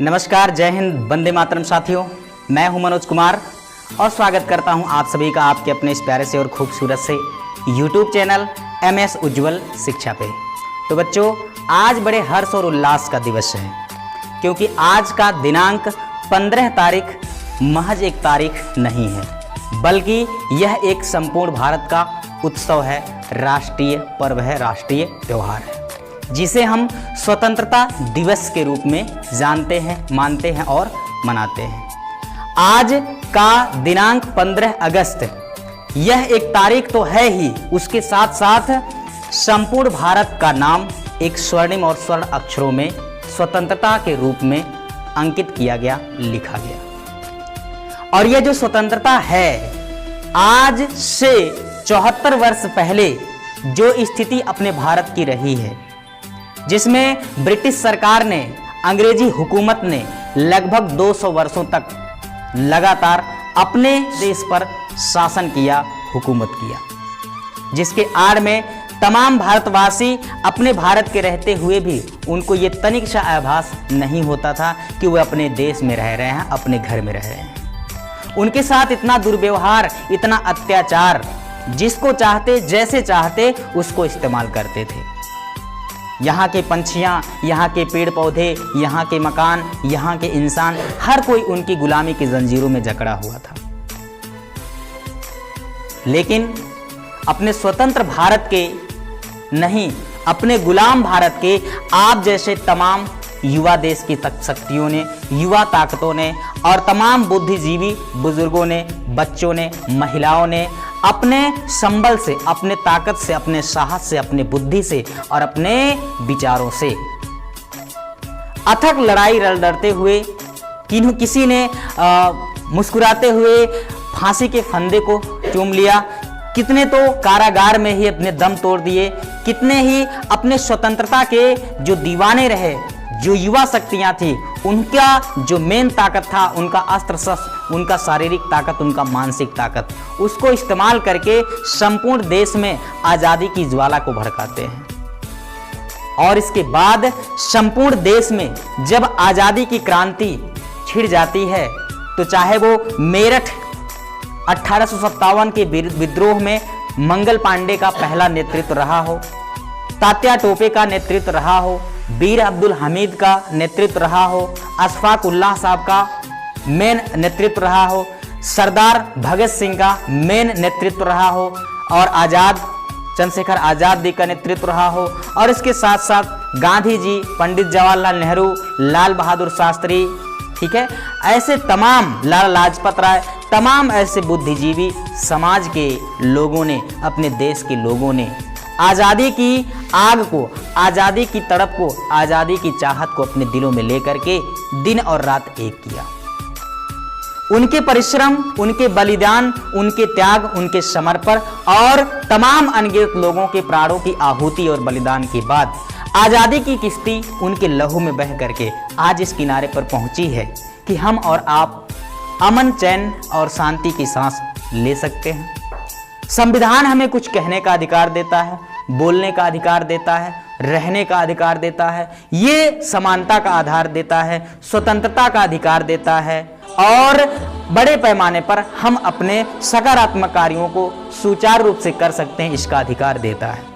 नमस्कार, जय हिंद, वंदे मातरम साथियों। मैं हूं मनोज कुमार और स्वागत करता हूं आप सभी का आपके अपने इस प्यारे से और खूबसूरत से YouTube चैनल MS उज्ज्वल शिक्षा पे। तो बच्चों, आज बड़े हर्ष और उल्लास का दिवस है, क्योंकि आज का दिनांक 15 तारीख महज एक तारीख नहीं है, बल्कि यह एक संपूर्ण भारत का उत्सव है, राष्ट्रीय पर्व है, राष्ट्रीय त्यौहार है, जिसे हम स्वतंत्रता दिवस के रूप में जानते हैं, मानते हैं और मनाते हैं। आज का दिनांक 15 अगस्त, यह एक तारीख तो है ही, उसके साथ साथ संपूर्ण भारत का नाम एक स्वर्णिम और स्वर्ण अक्षरों में स्वतंत्रता के रूप में अंकित किया गया, लिखा गया। और यह जो स्वतंत्रता है, आज से 74 वर्ष पहले जो स्थिति अपने भारत की रही है, जिसमें ब्रिटिश सरकार ने, अंग्रेजी हुकूमत ने लगभग 200 वर्षों तक लगातार अपने देश पर शासन किया, हुकूमत किया, जिसके आड़ में तमाम भारतवासी अपने भारत के रहते हुए भी उनको ये तनिक सा आभास नहीं होता था कि वे अपने देश में रह रहे हैं, अपने घर में रह रहे हैं। उनके साथ इतना दुर्व्यवहार, इतना अत्याचार, जिसको चाहते जैसे चाहते उसको इस्तेमाल करते थे। यहाँ के पंछियाँ, यहाँ के पेड़ पौधे, यहाँ के मकान, यहाँ के इंसान, हर कोई उनकी गुलामी की जंजीरों में जकड़ा हुआ था। लेकिन अपने स्वतंत्र भारत के नहीं, अपने गुलाम भारत के आप जैसे तमाम युवा देश की शक्तियों ने, युवा ताकतों ने और तमाम बुद्धिजीवी बुजुर्गों ने, बच्चों ने, महिलाओं ने अपने संबल से, अपने ताकत से, अपने साहस से, अपने बुद्धि से और अपने विचारों से अथक लड़ाई लड़ते हुए, किसी ने मुस्कुराते हुए फांसी के फंदे को चूम लिया, कितने तो कारागार में ही अपने दम तोड़ दिए, कितने ही अपने स्वतंत्रता के जो दीवाने रहे, जो युवा शक्तियां थी, उनका जो मेन ताकत था, उनका अस्त्र शस्त्र, उनका शारीरिक ताकत, उनका मानसिक ताकत, उसको इस्तेमाल करके संपूर्ण देश में आज़ादी की ज्वाला को भड़काते हैं। और इसके बाद संपूर्ण देश में जब आज़ादी की क्रांति छिड़ जाती है, तो चाहे वो मेरठ 1857 के विद्रोह में मंगल पांडे का पहला नेतृत्व रहा हो, तात्या टोपे का नेतृत्व रहा हो, वीर अब्दुल हमीद का नेतृत्व रहा हो, अशफाक उल्लाह साहब का मेन नेतृत्व रहा हो, सरदार भगत सिंह का मेन नेतृत्व रहा हो, और चंद्रशेखर आज़ाद जी का नेतृत्व रहा हो, और इसके साथ साथ गांधी जी, पंडित जवाहरलाल नेहरू, लाल बहादुर शास्त्री, ठीक है, ऐसे तमाम, लाला लाजपत राय, तमाम ऐसे बुद्धिजीवी समाज के लोगों ने, अपने देश के लोगों ने आज़ादी की आग को, आज़ादी की तड़प को, आज़ादी की चाहत को अपने दिलों में लेकर के दिन और रात एक किया। उनके परिश्रम, उनके बलिदान, उनके त्याग, उनके समर्पण और तमाम अनगिनत लोगों के प्राणों की आहुति और बलिदान के बाद आज़ादी की किश्ती उनके लहू में बह करके आज इस किनारे पर पहुंची है कि हम और आप अमन, चैन और शांति की सांस ले सकते हैं। संविधान हमें कुछ कहने का अधिकार देता है, बोलने का अधिकार देता है, रहने का अधिकार देता है, ये समानता का आधार देता है, स्वतंत्रता का अधिकार देता है, और बड़े पैमाने पर हम अपने सकारात्मक कार्यों को सुचारू रूप से कर सकते हैं, इसका अधिकार देता है।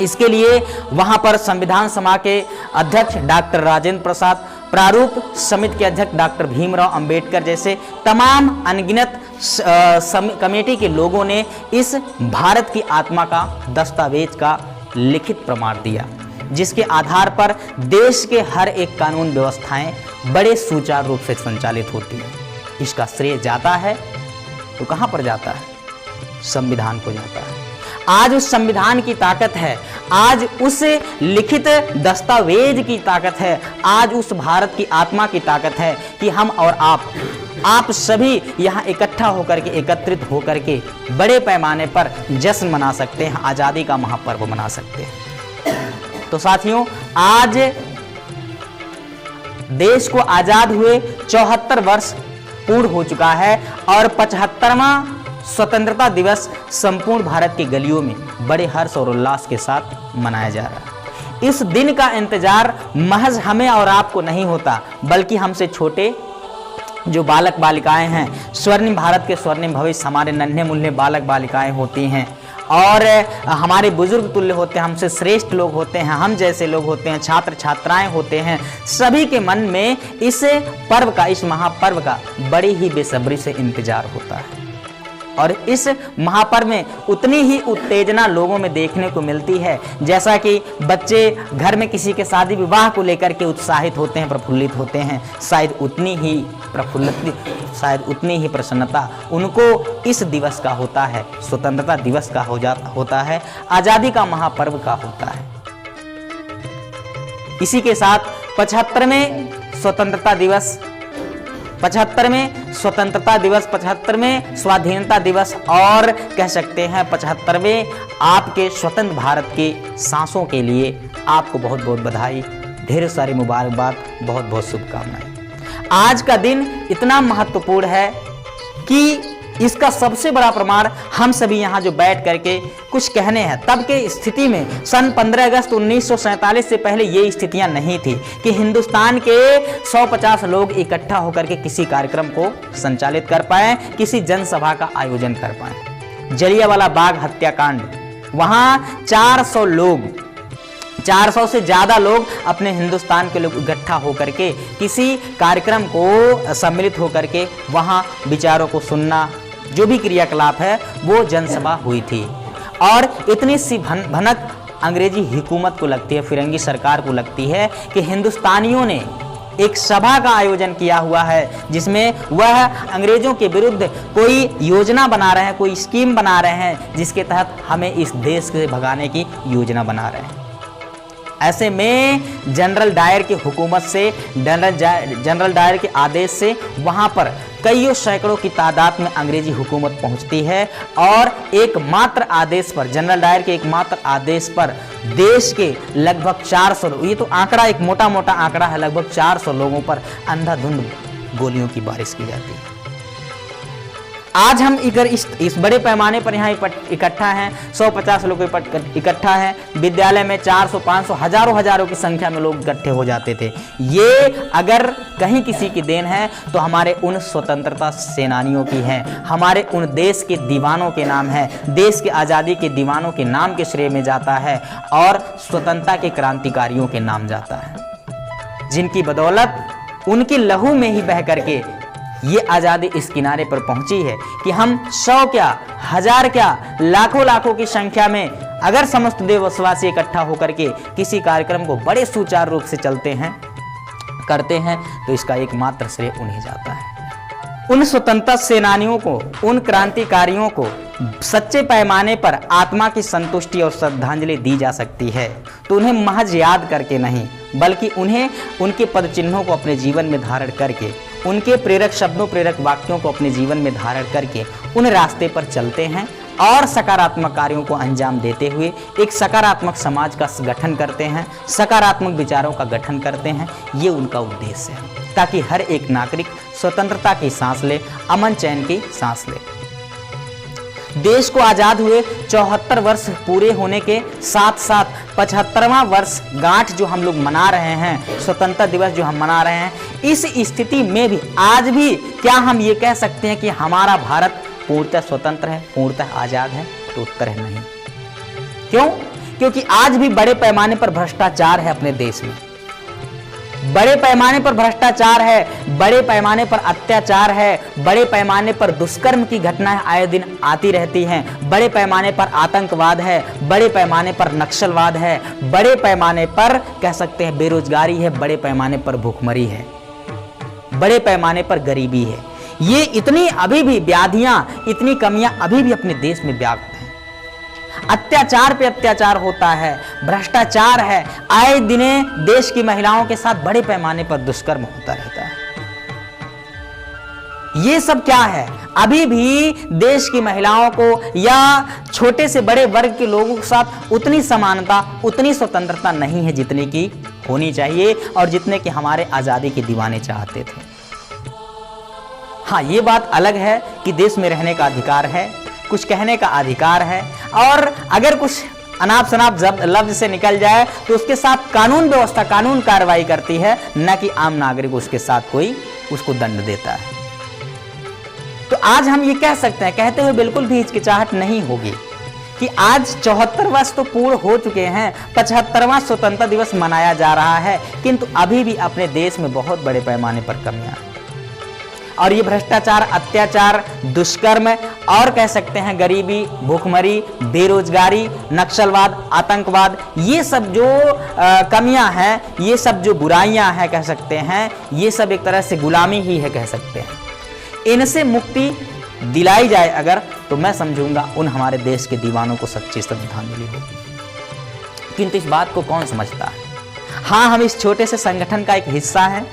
इसके लिए वहां पर संविधान सभा के अध्यक्ष डॉक्टर राजेंद्र प्रसाद, प्रारूप समिति के अध्यक्ष डॉक्टर भीमराव अंबेडकर जैसे तमाम अनगिनत कमेटी के लोगों ने इस भारत की आत्मा का, दस्तावेज का लिखित प्रमाण दिया, जिसके आधार पर देश के हर एक कानून व्यवस्थाएं बड़े सुचारू रूप से संचालित होती हैं। इसका श्रेय जाता है तो कहां पर जाता है? संविधान को जाता है। आज उस संविधान की ताकत है, आज उस लिखित दस्तावेज की ताकत है, आज उस भारत की आत्मा की ताकत है कि हम और आप सभी यहाँ इकट्ठा होकर के, एकत्रित होकर के बड़े पैमाने पर जश्न मना सकते हैं, आज़ादी का महापर्व मना सकते हैं। तो साथियों, आज देश को आज़ाद हुए 74 वर्ष पूर्ण हो चुका है और 75वां स्वतंत्रता दिवस संपूर्ण भारत की गलियों में बड़े हर्ष और उल्लास के साथ मनाया जा रहा है। इस दिन का इंतजार महज हमें और आपको नहीं होता, बल्कि हमसे छोटे जो बालक बालिकाएं हैं, स्वर्णिम भारत के स्वर्णिम भविष्य हमारे नन्हे मुन्ने बालक बालिकाएं होती हैं और हमारे बुजुर्ग तुल्य होते हैं, हमसे श्रेष्ठ लोग होते हैं, हम जैसे लोग होते हैं, छात्र छात्राएं होते हैं। सभी के मन में इस पर्व का, इस महापर्व का बड़ी ही बेसब्री से इंतजार होता है और इस महापर्व में उतनी ही उत्तेजना लोगों में देखने को मिलती है जैसा कि बच्चे घर में किसी के शादी विवाह को लेकर के उत्साहित होते हैं, प्रफुल्लित होते हैं। शायद उतनी ही प्रसन्नता उनको इस दिवस का होता है, स्वतंत्रता दिवस का होता है, आजादी का महापर्व का होता है। इसी के साथ 75वें स्वतंत्रता दिवस, 75वें स्वाधीनता दिवस और कह सकते हैं 75वें आपके स्वतंत्र भारत के सांसों के लिए आपको बहुत बहुत बधाई, ढेर सारी मुबारकबाद, बहुत बहुत शुभकामनाएं। आज का दिन इतना महत्वपूर्ण है कि इसका सबसे बड़ा प्रमाण हम सभी यहाँ जो बैठ करके कुछ कहने हैं। तब के स्थिति में सन 15 अगस्त 1947 से पहले ये स्थितियां नहीं थी कि हिंदुस्तान के 150 लोग इकट्ठा होकर के किसी कार्यक्रम को संचालित कर पाए, किसी जनसभा का आयोजन कर पाए। जलियांवाला बाग हत्याकांड, वहां 400 से ज्यादा लोग अपने हिंदुस्तान के लोग इकट्ठा होकर के किसी कार्यक्रम को सम्मिलित होकर के वहां विचारों को सुनना, जो भी क्रियाकलाप है वो जनसभा हुई थी। और इतनी सी भनक अंग्रेजी हुकूमत को लगती है, फिरंगी सरकार को लगती है कि हिंदुस्तानियों ने एक सभा का आयोजन किया हुआ है जिसमें वह अंग्रेजों के विरुद्ध कोई योजना बना रहे हैं, कोई स्कीम बना रहे हैं जिसके तहत हमें इस देश से भगाने की योजना बना रहे हैं। ऐसे में जनरल डायर की हुकूमत से, जनरल डायर के आदेश से वहां पर कईयों सैकड़ों की तादाद में अंग्रेजी हुकूमत पहुंचती है और एकमात्र आदेश पर, जनरल डायर के एकमात्र आदेश पर देश के लगभग 400, ये तो आंकड़ा एक मोटा मोटा आंकड़ा है, लगभग 400 लोगों पर अंधाधुंध गोलियों की बारिश की जाती है। आज हम इस बड़े पैमाने पर यहाँ इकट्ठा हैं, 150 लोग इकट्ठा हैं, विद्यालय में 400, 500, हजारों की संख्या में लोग इकट्ठे हो जाते थे। ये अगर कहीं किसी की देन है तो हमारे उन स्वतंत्रता सेनानियों की है, हमारे उन देश के दीवानों के नाम है, देश के आज़ादी के दीवानों के नाम के श्रेय में जाता है और स्वतंत्रता के क्रांतिकारियों के नाम जाता है, जिनकी बदौलत उनके लहू में ही बह करके ये आज़ादी इस किनारे पर पहुंची है कि हम 100 क्या, 1000 क्या, लाखों की संख्या में अगर समस्त देशवासी इकट्ठा होकर के किसी कार्यक्रम को बड़े सुचारू रूप से करते हैं तो इसका एकमात्र श्रेय उन्हें जाता है। उन स्वतंत्रता सेनानियों को, उन क्रांतिकारियों को सच्चे पैमाने पर आत्मा की संतुष्टि और श्रद्धांजलि दी जा सकती है तो उन्हें महज याद करके नहीं, बल्कि उन्हें उनके पद चिन्हों को अपने जीवन में धारण करके, उनके प्रेरक शब्दों, प्रेरक वाक्यों को अपने जीवन में धारण करके उन रास्ते पर चलते हैं और सकारात्मक कार्यों को अंजाम देते हुए एक सकारात्मक समाज का गठन करते हैं, सकारात्मक विचारों का गठन करते हैं। ये उनका उद्देश्य है ताकि हर एक नागरिक स्वतंत्रता की सांस ले, अमन चैन की सांस ले। देश को आजाद हुए 74 वर्ष पूरे होने के साथ साथ 75वां वर्ष गांठ जो हम लोग मना रहे हैं, स्वतंत्रता दिवस जो हम मना रहे हैं, इस स्थिति में भी आज भी क्या हम ये कह सकते हैं कि हमारा भारत पूर्णतः स्वतंत्र है, पूर्णतः आजाद है? तो उत्तर है नहीं। क्यों? क्योंकि आज भी बड़े पैमाने पर भ्रष्टाचार है अपने देश में, बड़े पैमाने पर भ्रष्टाचार है, बड़े पैमाने पर अत्याचार है, बड़े पैमाने पर दुष्कर्म की घटनाएं आए दिन आती रहती हैं, बड़े पैमाने पर आतंकवाद है, बड़े पैमाने पर नक्सलवाद है, बड़े पैमाने पर कह सकते हैं बेरोजगारी है, बड़े पैमाने पर भूखमरी है, बड़े पैमाने पर गरीबी है। ये इतनी अभी भी व्याधियां, इतनी कमियां अभी भी अपने देश में व्याप्त हैं। अत्याचार पे अत्याचार होता है, भ्रष्टाचार है, आए दिने देश की महिलाओं के साथ बड़े पैमाने पर दुष्कर्म होता रहता है। ये सब क्या है? अभी भी देश की महिलाओं को या छोटे से बड़े वर्ग के लोगों के साथ उतनी समानता, उतनी स्वतंत्रता नहीं है जितनी की होनी चाहिए और जितने कि हमारे आजादी के दीवाने चाहते थे। हाँ, ये बात अलग है कि देश में रहने का अधिकार है, कुछ कहने का अधिकार है और अगर कुछ अनाप शनाप लफ्ज से निकल जाए तो उसके साथ कानून व्यवस्था, कानून कार्रवाई करती है, न कि आम नागरिक उसके साथ कोई उसको दंड देता है। तो आज हम ये कह सकते हैं, कहते हुए बिल्कुल भी हिचकिचाहट नहीं होगी कि आज 74 वर्ष तो पूर्ण हो चुके हैं, 75वां स्वतंत्रता दिवस मनाया जा रहा है, किंतु अभी भी अपने देश में बहुत बड़े पैमाने पर कमियां हैं। और ये भ्रष्टाचार, अत्याचार, दुष्कर्म और कह सकते हैं गरीबी, भूखमरी, बेरोजगारी, नक्सलवाद, आतंकवाद, ये सब जो कमियां हैं, ये सब जो बुराइयां हैं कह सकते हैं, ये सब एक तरह से गुलामी ही है कह सकते हैं। इनसे मुक्ति दिलाई जाए अगर, तो मैं समझूंगा उन हमारे देश के दीवानों को सच्ची श्रद्धांजलि होगी। किंतु इस बात को कौन समझता है? हाँ, हम इस छोटे से संगठन का एक हिस्सा हैं,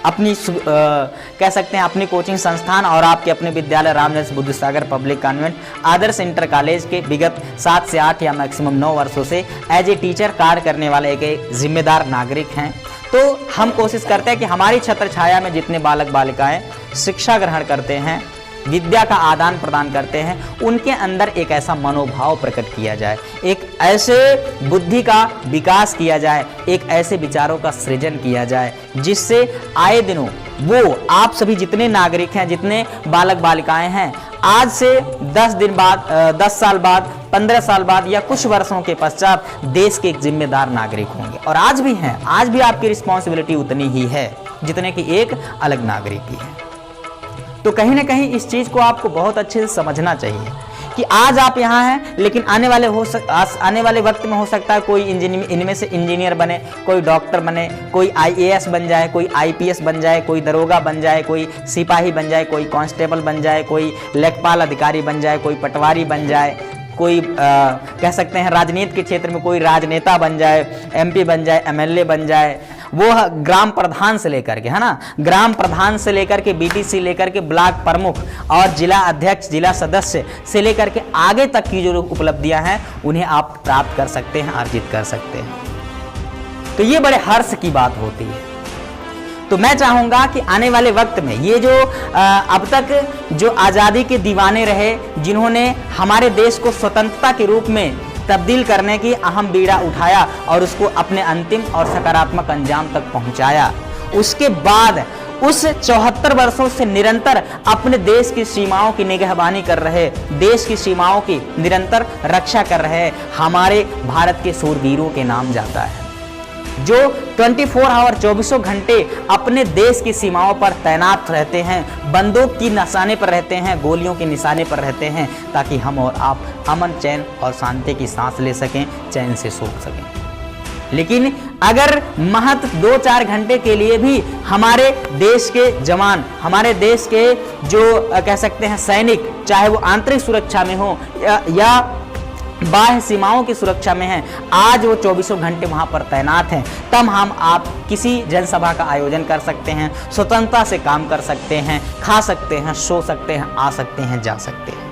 अपनी कह सकते हैं अपनी कोचिंग संस्थान और आपके अपने विद्यालय रामजन्म बुद्ध सागर पब्लिक कॉन्वेंट आदर्श इंटर कॉलेज के विगत 7 से 8 या मैक्सिमम 9 वर्षों से एज ए टीचर कार्य करने वाले एक जिम्मेदार नागरिक हैं। तो हम कोशिश करते हैं कि हमारी छत्र छाया में जितने बालक बालिकाएं शिक्षा ग्रहण करते हैं, विद्या का आदान प्रदान करते हैं, उनके अंदर एक ऐसा मनोभाव प्रकट किया जाए, एक ऐसे बुद्धि का विकास किया जाए, एक ऐसे विचारों का सृजन किया जाए जिससे आए दिनों वो आप सभी जितने नागरिक हैं, जितने बालक बालिकाएं हैं, आज से 10 दिन बाद, 10 साल बाद, 15 साल बाद या कुछ वर्षों के पश्चात देश के एक जिम्मेदार नागरिक होंगे। और आज भी हैं, आज भी आपकी रिस्पॉन्सिबिलिटी उतनी ही है जितने की एक अलग नागरिक की है। तो कहीं ना कहीं इस चीज को आपको बहुत अच्छे से समझना चाहिए कि आज आप यहाँ हैं, लेकिन आने वाले वक्त में हो सकता है कोई इनमें से इंजीनियर बने, कोई डॉक्टर बने, कोई आईएएस बन जाए, कोई आईपीएस बन जाए, कोई दरोगा बन जाए, कोई सिपाही बन जाए, कोई कांस्टेबल बन जाए, कोई लेखपाल अधिकारी बन जाए, कोई पटवारी बन जाए, कोई कह सकते हैं राजनीति के क्षेत्र में कोई राजनेता बन जाए, एमपी बन जाए, एमएलए बन जाए, वो ग्राम प्रधान से लेकर के, है ना, ग्राम प्रधान से लेकर के बीटीसी लेकर के ब्लॉक प्रमुख और जिला अध्यक्ष, जिला सदस्य से लेकर के आगे तक की जो उपलब्धियां हैं उन्हें आप प्राप्त कर सकते हैं, अर्जित कर सकते हैं। तो ये बड़े हर्ष की बात होती है। तो मैं चाहूंगा कि आने वाले वक्त में ये जो अब तक जो आज़ादी के दीवाने रहे, जिन्होंने हमारे देश को स्वतंत्रता के रूप में तब्दील करने की अहम बीड़ा उठाया और उसको अपने अंतिम और सकारात्मक अंजाम तक पहुंचाया, उसके बाद उस 74 वर्षों से निरंतर अपने देश की सीमाओं की निगहबानी कर रहे, देश की सीमाओं की निरंतर रक्षा कर रहे हमारे भारत के शूरवीरों के नाम जाता है, जो 24 आवर 24 घंटे अपने देश की सीमाओं पर तैनात रहते हैं, बंदूक की निशाने पर रहते हैं, गोलियों के निशाने पर रहते हैं, ताकि हम और आप अमन, चैन और शांति की सांस ले सकें, चैन से सो सकें। लेकिन अगर महज 2-4 घंटे के लिए भी हमारे देश के जवान, हमारे देश के जो कह सकते हैं सैनिक, चाहे वो आंतरिक सुरक्षा में हो या बाह्य सीमाओं की सुरक्षा में हैं, आज वो 24 घंटे वहां पर तैनात हैं, तब हम आप किसी जनसभा का आयोजन कर सकते हैं, स्वतंत्रता से काम कर सकते हैं, खा सकते हैं, सो सकते हैं, आ सकते हैं, जा सकते हैं।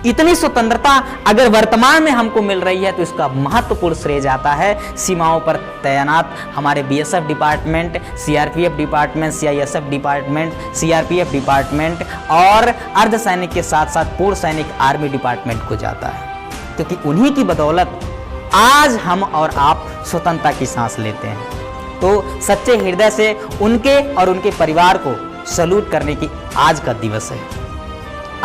इतनी स्वतंत्रता अगर वर्तमान में हमको मिल रही है तो इसका महत्वपूर्ण श्रेय जाता है सीमाओं पर तैनात हमारे BSF department, CRPF department, CISF department, CRPF department और अर्धसैनिक के साथ साथ पूर्व सैनिक आर्मी डिपार्टमेंट को जाता है, क्योंकि उन्हीं की बदौलत आज हम और आप स्वतंत्रता की सांस लेते हैं। तो सच्चे हृदय से उनके और उनके परिवार को सैल्यूट करने की आज का दिवस है।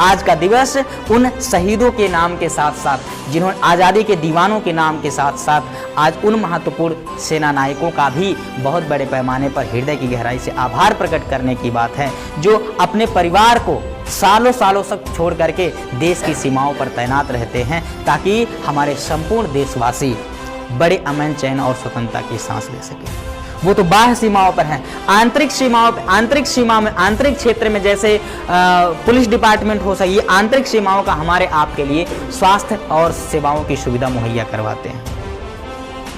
आज का दिवस उन शहीदों के नाम के साथ साथ, जिन्होंने आज़ादी के दीवानों के नाम के साथ साथ आज उन महत्वपूर्ण सेना नायकों का भी बहुत बड़े पैमाने पर हृदय की गहराई से आभार प्रकट करने की बात है, जो अपने परिवार को सालों सालों तक छोड़ करके देश की सीमाओं पर तैनात रहते हैं, ताकि हमारे संपूर्ण देशवासी बड़े अमन, चैन और स्वतंत्रता की सांस ले सकें। वो तो बाह्य सीमाओं पर हैं, आंतरिक सीमाओं पर, आंतरिक सीमा में, आंतरिक क्षेत्र में जैसे पुलिस डिपार्टमेंट हो सके, ये आंतरिक सीमाओं का हमारे आपके लिए स्वास्थ्य और सेवाओं की सुविधा मुहैया करवाते हैं,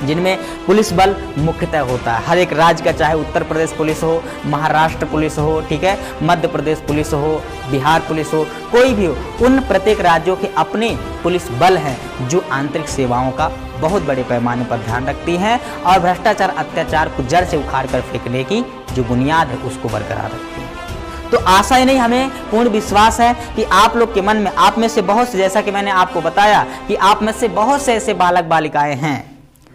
जिनमें पुलिस बल मुख्यतः होता है हर एक राज्य का, चाहे उत्तर प्रदेश पुलिस हो, महाराष्ट्र पुलिस हो, ठीक है, मध्य प्रदेश पुलिस हो, बिहार पुलिस हो, कोई भी हो, उन प्रत्येक राज्यों के अपने पुलिस बल हैं जो आंतरिक सेवाओं का बहुत बड़े पैमाने पर ध्यान रखती हैं और भ्रष्टाचार, अत्याचार को जड़ से उखाड़ कर फेंकने की जो बुनियाद है उसको बरकरार रखती है। तो आशा ही नहीं, हमें पूर्ण विश्वास है कि आप लोग के मन में, आप में से बहुत से, जैसा कि मैंने आपको बताया कि आप में से बहुत से ऐसे बालक बालिकाएं हैं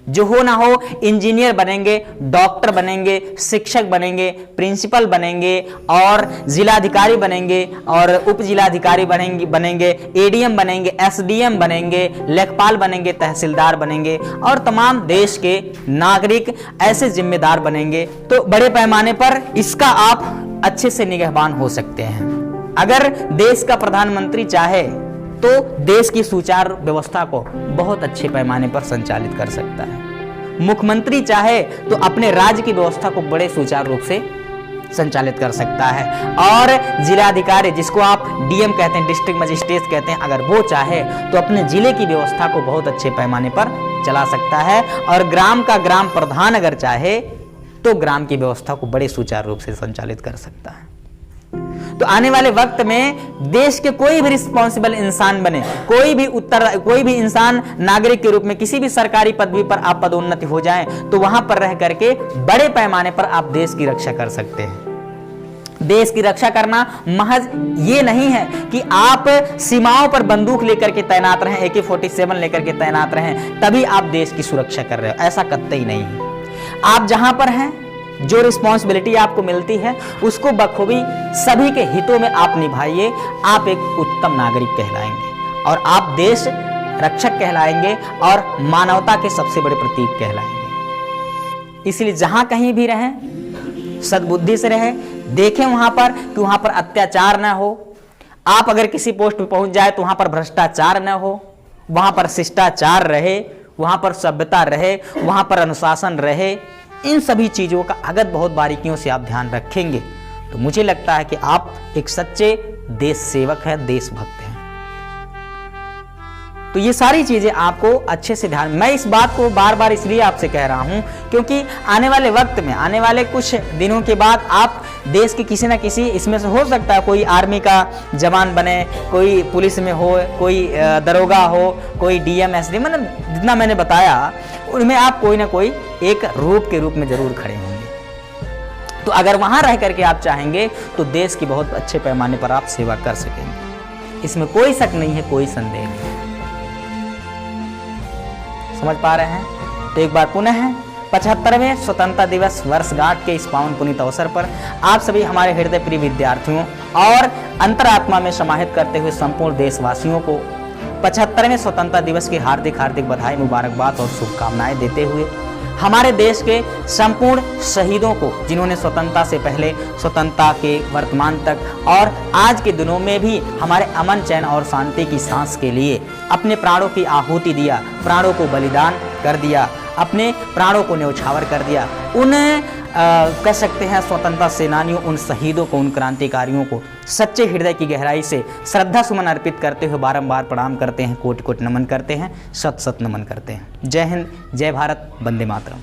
जो हो ना हो इंजीनियर बनेंगे, डॉक्टर बनेंगे, शिक्षक बनेंगे, प्रिंसिपल बनेंगे और जिलाधिकारी बनेंगे और उप जिलाधिकारी बनेंगे, एडीएम बनेंगे, एसडीएम बनेंगे, लेखपाल बनेंगे, तहसीलदार बनेंगे और तमाम देश के नागरिक ऐसे जिम्मेदार बनेंगे। तो बड़े पैमाने पर इसका आप अच्छे से निगहबान हो सकते हैं। अगर देश का प्रधानमंत्री चाहे तो देश की सुचारू व्यवस्था को बहुत अच्छे पैमाने पर संचालित कर सकता है। मुख्यमंत्री चाहे तो अपने राज्य की व्यवस्था को बड़े सुचारू रूप से संचालित कर सकता है और जिलाधिकारी, जिसको आप डीएम कहते हैं, डिस्ट्रिक्ट मजिस्ट्रेट कहते हैं, अगर वो चाहे तो अपने जिले की व्यवस्था को बहुत अच्छे पैमाने पर चला सकता है और ग्राम का ग्राम प्रधान अगर चाहे तो ग्राम की व्यवस्था को बड़े सुचारू रूप से संचालित कर सकता है। तो आने वाले वक्त में देश के कोई भी रिस्पॉन्सिबल इंसान बने, कोई भी इंसान नागरिक के रूप में किसी भी सरकारी पदवी पर आप पदोन्नति हो जाएं तो वहां पर रह करके बड़े पैमाने पर आप देश की रक्षा कर सकते हैं। देश की रक्षा करना महज ये नहीं है कि आप सीमाओं पर बंदूक लेकर के तैनात रहें, AK-47 लेकर के तैनात रहें तभी आप देश की सुरक्षा कर रहे हो, ऐसा कतई नहीं है। आप जहां पर हैं, जो रिस्पॉन्सिबिलिटी आपको मिलती है उसको बखूबी सभी के हितों में आप निभाइए। आप एक उत्तम नागरिक कहलाएंगे और आप देश रक्षक कहलाएंगे और मानवता के सबसे बड़े प्रतीक कहलाएंगे। इसलिए जहां कहीं भी रहें सद्बुद्धि से रहें, देखें वहां पर कि वहां पर अत्याचार न हो। आप अगर किसी पोस्ट पे पहुंच जाए तो वहां पर भ्रष्टाचार न हो, वहां पर शिष्टाचार रहे, वहां पर सभ्यता रहे, वहां पर अनुशासन रहे। इन सभी चीजों का अगर बहुत बारीकियों से आप ध्यान रखेंगे तो मुझे लगता है कि आप एक सच्चे देश सेवक हैं, देशभक्त हैं। तो ये सारी चीजें आपको अच्छे से ध्यान, मैं इस बात को बार बार इसलिए आपसे कह रहा हूं क्योंकि आने वाले वक्त में, आने वाले कुछ दिनों के बाद आप देश के किसी ना किसी, इसमें से हो सकता है कोई आर्मी का जवान बने, कोई पुलिस में हो, कोई दरोगा हो, कोई डीएम एसडीएम, मतलब जितना मैंने बताया उनमें आप कोई ना कोई एक रूप के रूप में जरूर खड़े होंगे। तो अगर वहां रह करके आप चाहेंगे तो देश की बहुत अच्छे पैमाने पर आप सेवा कर सकेंगे, इसमें कोई शक नहीं है, कोई संदेह नहीं। समझ पा रहे हैं? तो एक बार पुनः 75वें स्वतंत्रता दिवस वर्षगांठ के इस पावन पुनीत अवसर पर आप सभी हमारे हृदय प्रिय विद्यार्थियों और अंतरात्मा में समाहित करते हुए संपूर्ण देशवासियों को 75वें स्वतंत्रता दिवस की हार्दिक हार्दिक बधाई, मुबारकबाद और शुभकामनाएं देते हुए हमारे देश के संपूर्ण शहीदों को, जिन्होंने स्वतंत्रता से पहले, स्वतंत्रता के वर्तमान तक और आज के दिनों में भी हमारे अमन, चैन और शांति की सांस के लिए अपने प्राणों की आहुति दिया, प्राणों को बलिदान कर दिया, अपने प्राणों को न्यौछावर कर दिया, उन कह सकते हैं स्वतंत्रता सेनानियों, उन शहीदों को, उन क्रांतिकारियों को सच्चे हृदय की गहराई से श्रद्धा सुमन अर्पित करते हुए बारंबार प्रणाम करते हैं, कोटि कोटि नमन करते हैं, शत शत नमन करते हैं। जय हिंद, जय भारत, वंदे मातरम।